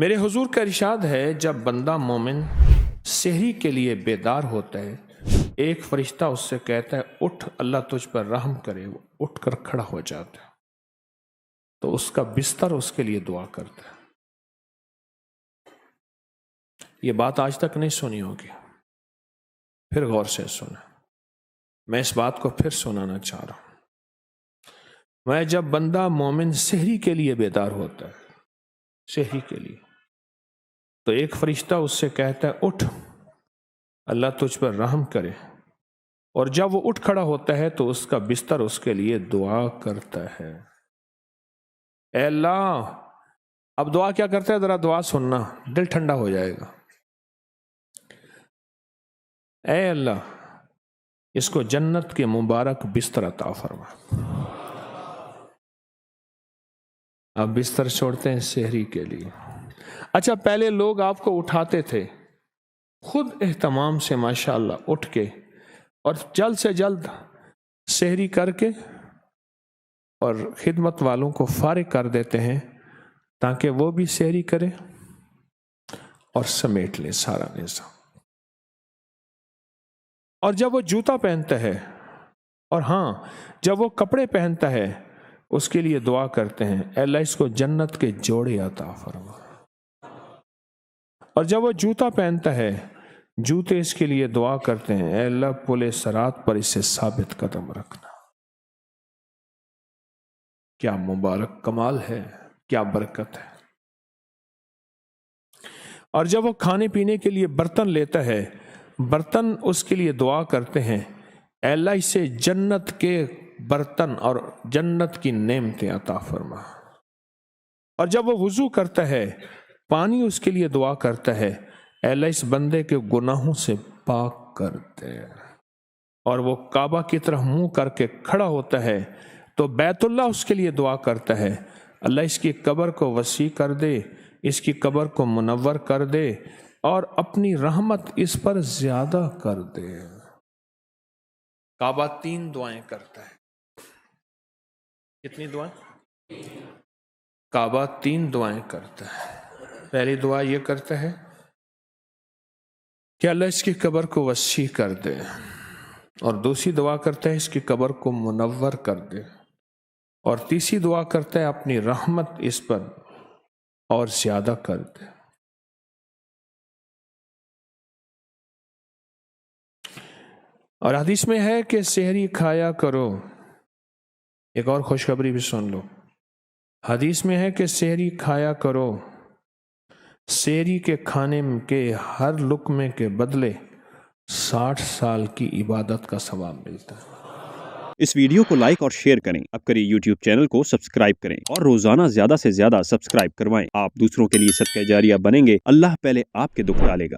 میرے حضور کا ارشاد ہے، جب بندہ مومن سحری کے لیے بیدار ہوتا ہے، ایک فرشتہ اس سے کہتا ہے اٹھ اللہ تجھ پر رحم کرے، وہ اٹھ کر کھڑا ہو جاتا ہے تو اس کا بستر اس کے لیے دعا کرتا ہے۔ یہ بات آج تک نہیں سنی ہوگی، پھر غور سے سنیں۔ میں اس بات کو پھر سنانا چاہ رہا ہوں۔ میں جب بندہ مومن سحری کے لیے بیدار ہوتا ہے، سحری کے لیے، تو ایک فرشتہ اس سے کہتا ہے اٹھ اللہ تجھ پر رحم کرے، اور جب وہ اٹھ کھڑا ہوتا ہے تو اس کا بستر اس کے لیے دعا کرتا ہے۔ اے اللہ، اب دعا کیا کرتا ہے؟ ذرا دعا سننا، دل ٹھنڈا ہو جائے گا۔ اے اللہ، اس کو جنت کے مبارک بستر عطا فرما۔ اب بستر چھوڑتے ہیں سحری کے لیے۔ اچھا، پہلے لوگ آپ کو اٹھاتے تھے، خود اہتمام سے ماشاءاللہ اٹھ کے اور جلد سے جلد سحری کر کے اور خدمت والوں کو فارغ کر دیتے ہیں تاکہ وہ بھی سحری کرے اور سمیٹ لے سارا نظام۔ اور جب وہ جوتا پہنتا ہے، اور ہاں جب وہ کپڑے پہنتا ہے، اس کے لیے دعا کرتے ہیں اے اللہ اس کو جنت کے جوڑے عطا فرما۔ اور جب وہ جوتا پہنتا ہے، جوتے اس کے لیے دعا کرتے ہیں اے اللہ پل صراط پر اسے ثابت قدم رکھنا۔ کیا مبارک کمال ہے، کیا برکت ہے۔ اور جب وہ کھانے پینے کے لیے برتن لیتا ہے، برتن اس کے لیے دعا کرتے ہیں اے اللہ اسے جنت کے برتن اور جنت کی نعمتیں عطا فرما۔ اور جب وہ وضو کرتا ہے، پانی اس کے لیے دعا کرتا ہے اے اللہ اس بندے کے گناہوں سے پاک کر دے۔ اور وہ کعبہ کی طرف منہ کر کے کھڑا ہوتا ہے تو بیت اللہ اس کے لیے دعا کرتا ہے اللہ اس کی قبر کو وسیع کر دے، اس کی قبر کو منور کر دے اور اپنی رحمت اس پر زیادہ کر دے۔ کعبہ 3 دعائیں کرتا ہے۔ کتنی دعائیں؟ کعبہ 3 دعائیں کرتا ہے۔ پہلی دعا یہ کرتا ہے کہ اللہ اس کی قبر کو وسیع کر دے، اور دوسری دعا کرتا ہے اس کی قبر کو منور کر دے، اور تیسری دعا کرتا ہے اپنی رحمت اس پر اور زیادہ کر دے۔ اور حدیث میں ہے کہ سحری کھایا کرو۔ ایک اور خوشخبری بھی سن لو۔ حدیث میں ہے کہ سحری کھایا کرو، سحری کے کھانے کے ہر لقمے کے بدلے 60 سال کی عبادت کا ثواب ملتا ہے۔ اس ویڈیو کو لائک اور شیئر کریں، اب کریں یوٹیوب چینل کو سبسکرائب کریں اور روزانہ زیادہ سے زیادہ سبسکرائب کروائیں۔ آپ دوسروں کے لیے صدقہ جاریہ بنیں گے، اللہ پہلے آپ کے دکھ ڈالے گا۔